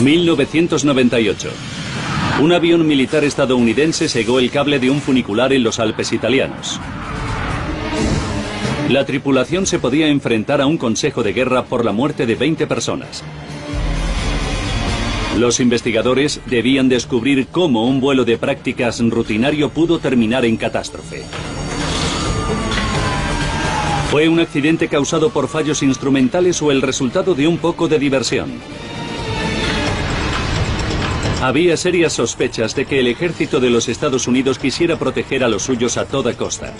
1998. Un avión militar estadounidense segó el cable de un funicular en los Alpes italianos. La tripulación se podía enfrentar a un consejo de guerra por la muerte de 20 personas. Los investigadores debían descubrir cómo un vuelo de prácticas rutinario pudo terminar en catástrofe. ¿Fue un accidente causado por fallos instrumentales o el resultado de un poco de diversión? Había serias sospechas de que el ejército de los Estados Unidos quisiera proteger a los suyos a toda costa.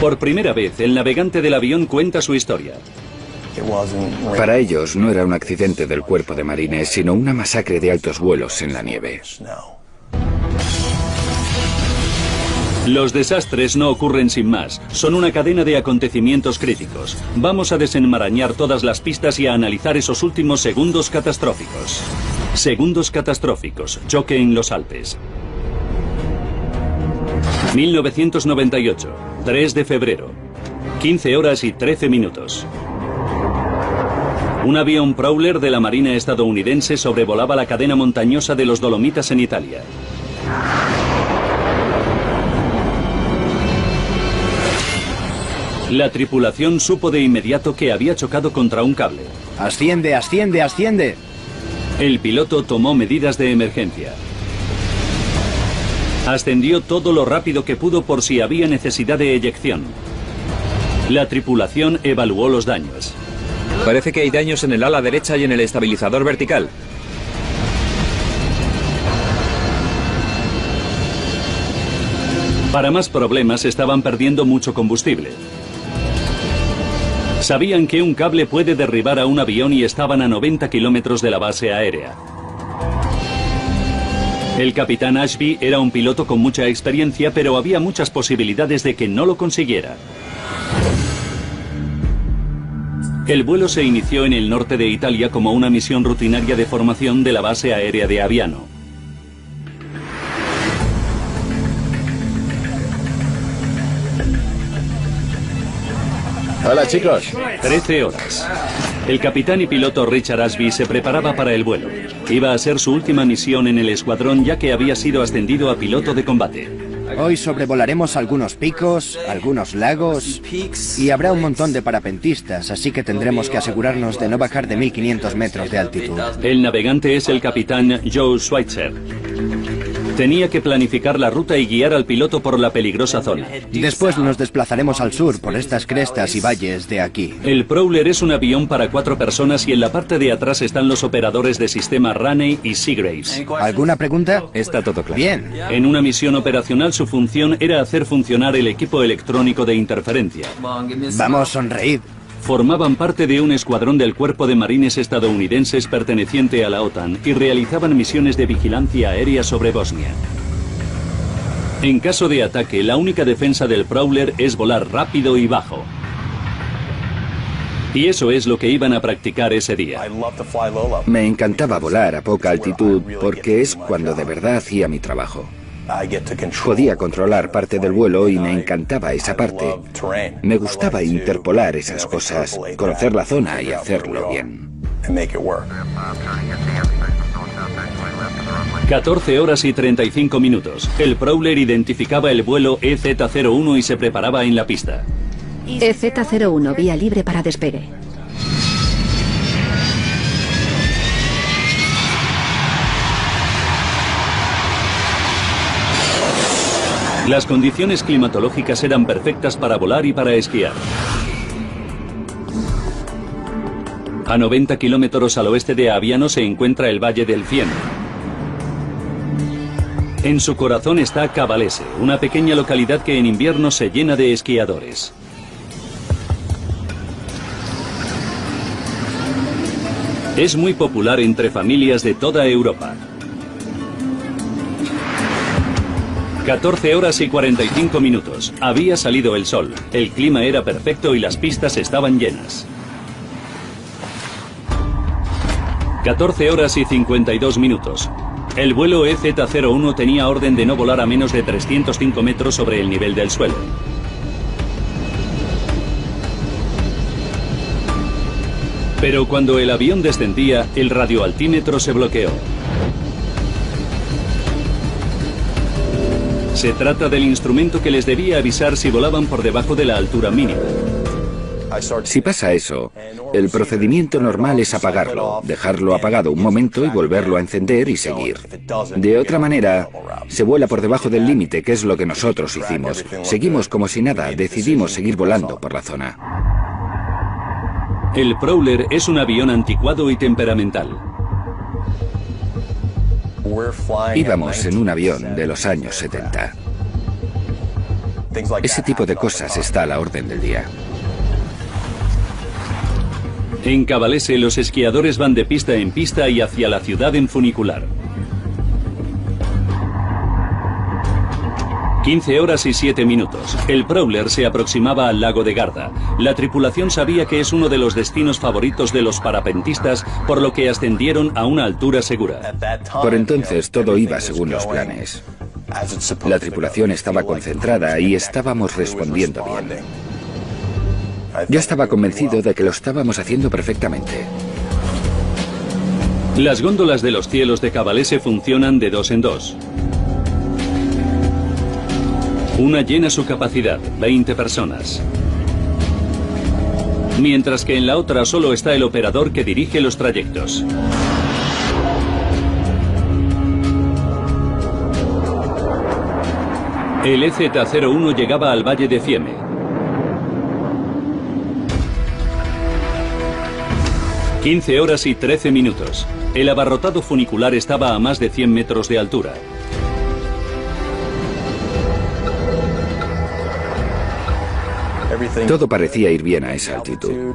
Por primera vez, el navegante del avión cuenta su historia. Para ellos no era un accidente del cuerpo de marines, sino una masacre de altos vuelos en la nieve. Los desastres no ocurren sin más, son una cadena de acontecimientos críticos. Vamos a desenmarañar todas las pistas y a analizar esos últimos segundos catastróficos. Segundos catastróficos, choque en los Alpes. 1998, 3 de febrero, 15 horas y 13 minutos. Un avión Prowler de la Marina estadounidense sobrevolaba la cadena montañosa de los Dolomitas en Italia. La tripulación supo de inmediato que había chocado contra un cable. ¡Asciende, asciende, asciende! El piloto tomó medidas de emergencia. Ascendió todo lo rápido que pudo por si había necesidad de eyección. La tripulación evaluó los daños. Parece que hay daños en el ala derecha y en el estabilizador vertical. Para más problemas, estaban perdiendo mucho combustible. Sabían que un cable puede derribar a un avión y estaban a 90 kilómetros de la base aérea. El capitán Ashby era un piloto con mucha experiencia, pero había muchas posibilidades de que no lo consiguiera. El vuelo se inició en el norte de Italia como una misión rutinaria de formación de la base aérea de Aviano. Hola, chicos. 13 horas. El capitán y piloto Richard Ashby se preparaba para el vuelo. Iba a ser su última misión en el escuadrón, ya que había sido ascendido a piloto de combate. Hoy sobrevolaremos algunos picos, algunos lagos y habrá un montón de parapentistas, así que tendremos que asegurarnos de no bajar de 1500 metros de altitud. El navegante es el capitán Joe Schweitzer. Tenía que planificar la ruta y guiar al piloto por la peligrosa zona. Después nos desplazaremos al sur por estas crestas y valles de aquí. El Prowler es un avión para 4 personas y en la parte de atrás están los operadores de sistema Raney y Seagraves. ¿Alguna pregunta? Está todo claro. Bien. En una misión operacional su función era hacer funcionar el equipo electrónico de interferencia. Vamos, sonreíd. Formaban parte de un escuadrón del Cuerpo de Marines estadounidenses perteneciente a la OTAN y realizaban misiones de vigilancia aérea sobre Bosnia. En caso de ataque, la única defensa del Prowler es volar rápido y bajo. Y eso es lo que iban a practicar ese día. Me encantaba volar a poca altitud porque es cuando de verdad hacía mi trabajo. Podía controlar parte del vuelo y me encantaba esa parte. Me gustaba interpolar esas cosas, conocer la zona y hacerlo bien. 14 horas y 35 minutos. El Prowler identificaba el vuelo EZ-01 y se preparaba en la pista. EZ-01, vía libre para despegue. Las condiciones climatológicas eran perfectas para volar y para esquiar. A 90 kilómetros al oeste de Aviano se encuentra el Valle del Fieno. En su corazón está Cavalese, una pequeña localidad que en invierno se llena de esquiadores. Es muy popular entre familias de toda Europa. 14 horas y 45 minutos. Había salido el sol. El clima era perfecto y las pistas estaban llenas. 14 horas y 52 minutos. El vuelo EZ-01 tenía orden de no volar a menos de 305 metros sobre el nivel del suelo. Pero cuando el avión descendía, el radioaltímetro se bloqueó. Se trata del instrumento que les debía avisar si volaban por debajo de la altura mínima. Si pasa eso, el procedimiento normal es apagarlo, dejarlo apagado un momento y volverlo a encender y seguir. De otra manera, se vuela por debajo del límite, que es lo que nosotros hicimos. Seguimos como si nada, decidimos seguir volando por la zona. El Prowler es un avión anticuado y temperamental. Íbamos en un avión de los años 70. Ese tipo de cosas está a la orden del día. En Cavalese, los esquiadores van de pista en pista y hacia la ciudad en funicular. 15 horas y 7 minutos. El Prowler se aproximaba al lago de Garda. La tripulación sabía que es uno de los destinos favoritos de los parapentistas, por lo que ascendieron a una altura segura. Por entonces todo iba según los planes. La tripulación estaba concentrada y estábamos respondiendo bien. Yo estaba convencido de que lo estábamos haciendo perfectamente. Las góndolas de los cielos de Cavalese funcionan de 2 en 2. Una llena su capacidad, 20 personas. Mientras que en la otra solo está el operador que dirige los trayectos. El EZ-01 llegaba al Valle de Fiemme. 15 horas y 13 minutos. El abarrotado funicular estaba a más de 100 metros de altura. Todo parecía ir bien a esa altitud.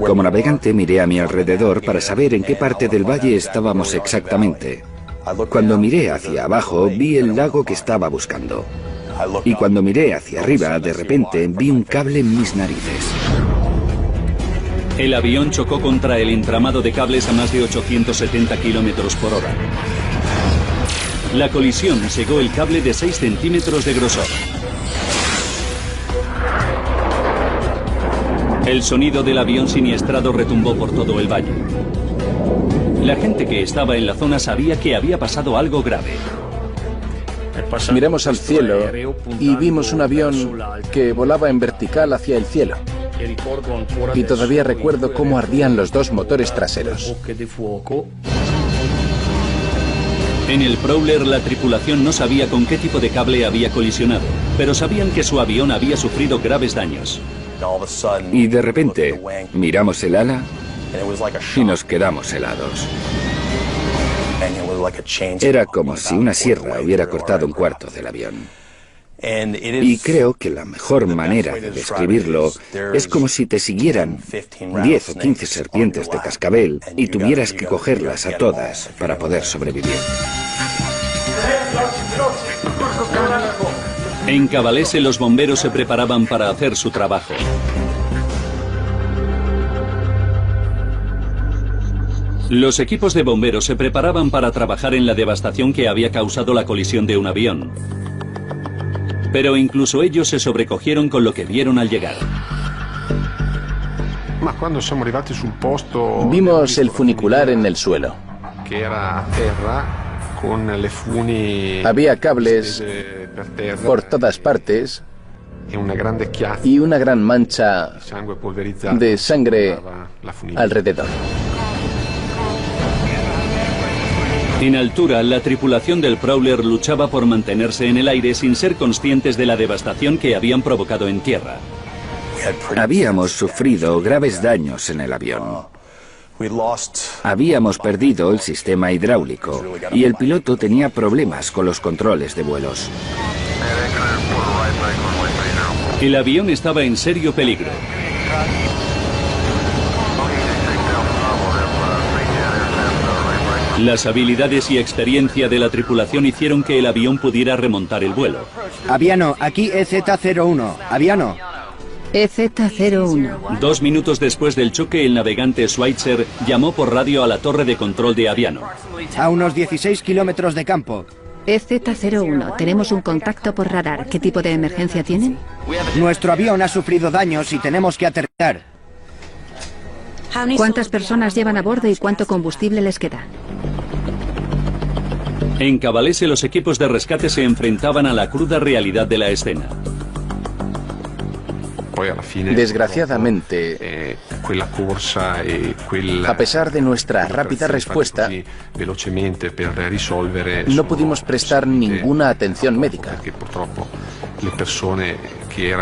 Como navegante miré a mi alrededor para saber en qué parte del valle estábamos exactamente. Cuando miré hacia abajo vi el lago que estaba buscando. Y cuando miré hacia arriba, de repente vi un cable en mis narices. El avión chocó contra el entramado de cables a más de 870 kilómetros por hora. La colisión cegó el cable de 6 centímetros de grosor. El sonido del avión siniestrado retumbó por todo el valle. La gente que estaba en la zona sabía que había pasado algo grave. Miramos al cielo y vimos un avión que volaba en vertical hacia el cielo. Y todavía recuerdo cómo ardían los 2 motores traseros. En el Prowler la tripulación no sabía con qué tipo de cable había colisionado, pero sabían que su avión había sufrido graves daños. Y de repente miramos el ala y nos quedamos helados. Era como si una sierra hubiera cortado un cuarto del avión. Y creo que la mejor manera de describirlo es como si te siguieran 10 o 15 serpientes de cascabel y tuvieras que cogerlas a todas para poder sobrevivir. En Cavalese los bomberos se preparaban para hacer su trabajo. Los equipos de bomberos se preparaban para trabajar en la devastación que había causado la colisión de un avión. Pero incluso ellos se sobrecogieron con lo que vieron al llegar. Vimos el funicular en el suelo. Había cables por todas partes y una gran mancha de sangre alrededor. En altura, la tripulación del Prowler luchaba por mantenerse en el aire sin ser conscientes de la devastación que habían provocado en tierra. Habíamos sufrido graves daños en el avión. Habíamos perdido el sistema hidráulico y el piloto tenía problemas con los controles de vuelos. El avión estaba en serio peligro. Las habilidades y experiencia de la tripulación hicieron que el avión pudiera remontar el vuelo. Aviano, aquí EZ-01. Aviano. EZ-01. 2 minutos después del choque, el navegante Schweitzer llamó por radio a la torre de control de Aviano. A unos 16 kilómetros de campo. EZ-01. Tenemos un contacto por radar. ¿Qué tipo de emergencia tienen? Nuestro avión ha sufrido daños y tenemos que aterrizar. ¿Cuántas personas llevan a bordo y cuánto combustible les queda? En Cavalese los equipos de rescate se enfrentaban a la cruda realidad de la escena. Desgraciadamente, a pesar de nuestra rápida respuesta, no pudimos prestar ninguna atención médica.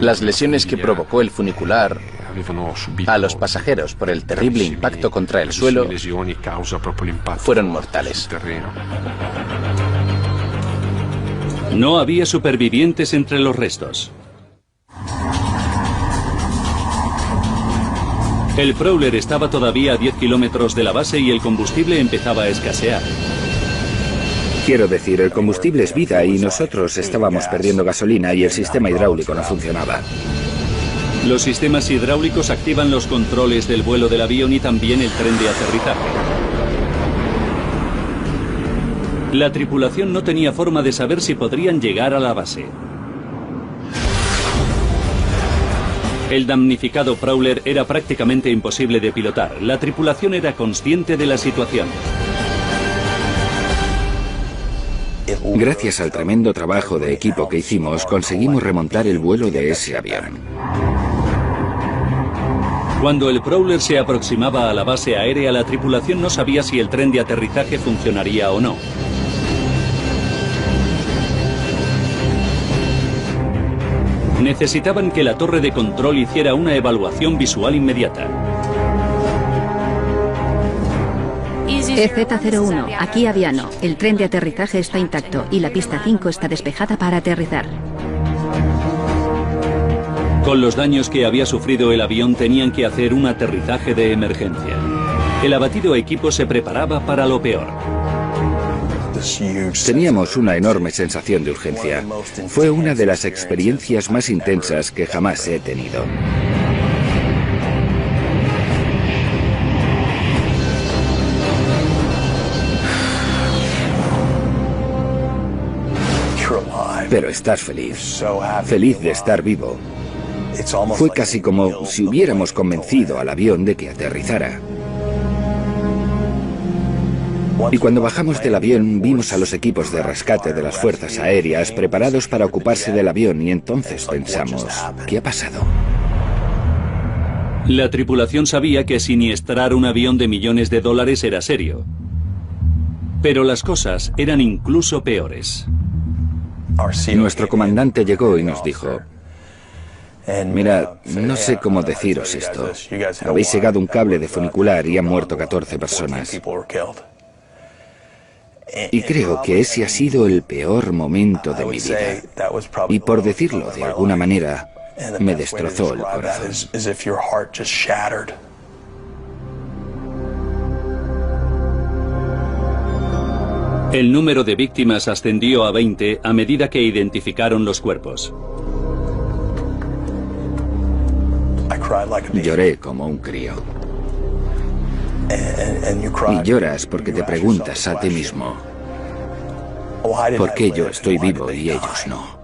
Las lesiones que provocó el funicular a los pasajeros por el terrible impacto contra el suelo fueron mortales. No había supervivientes entre los restos. El Prowler estaba todavía a 10 kilómetros de la base y el combustible empezaba a escasear. Quiero decir, el combustible es vida y nosotros estábamos perdiendo gasolina y el sistema hidráulico no funcionaba. Los sistemas hidráulicos activan los controles del vuelo del avión y también el tren de aterrizaje. La tripulación no tenía forma de saber si podrían llegar a la base. El damnificado Prowler era prácticamente imposible de pilotar. La tripulación era consciente de la situación. Gracias al tremendo trabajo de equipo que hicimos, conseguimos remontar el vuelo de ese avión. Cuando el Prowler se aproximaba a la base aérea, la tripulación no sabía si el tren de aterrizaje funcionaría o no. Necesitaban que la torre de control hiciera una evaluación visual inmediata. EZ-01, aquí Aviano. El tren de aterrizaje está intacto y la pista 5 está despejada para aterrizar. Con los daños que había sufrido el avión tenían que hacer un aterrizaje de emergencia. El abatido equipo se preparaba para lo peor. Teníamos una enorme sensación de urgencia. Fue una de las experiencias más intensas que jamás he tenido. Pero estás feliz. Feliz de estar vivo. Fue casi como si hubiéramos convencido al avión de que aterrizara. Y cuando bajamos del avión vimos a los equipos de rescate de las fuerzas aéreas preparados para ocuparse del avión y entonces pensamos, ¿qué ha pasado? La tripulación sabía que siniestrar un avión de millones de dólares era serio. Pero las cosas eran incluso peores. Nuestro comandante llegó y nos dijo, mirad, no sé cómo deciros esto. Habéis segado un cable de funicular y han muerto 14 personas. Y creo que ese ha sido el peor momento de mi vida. Y por decirlo de alguna manera, me destrozó el corazón. El número de víctimas ascendió a 20 a medida que identificaron los cuerpos. Lloré como un crío. Y lloras porque te preguntas a ti mismo, ¿por qué yo estoy vivo y ellos no?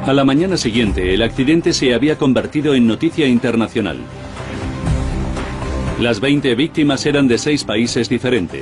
A la mañana siguiente, el accidente se había convertido en noticia internacional. Las 20 víctimas eran de 6 países diferentes.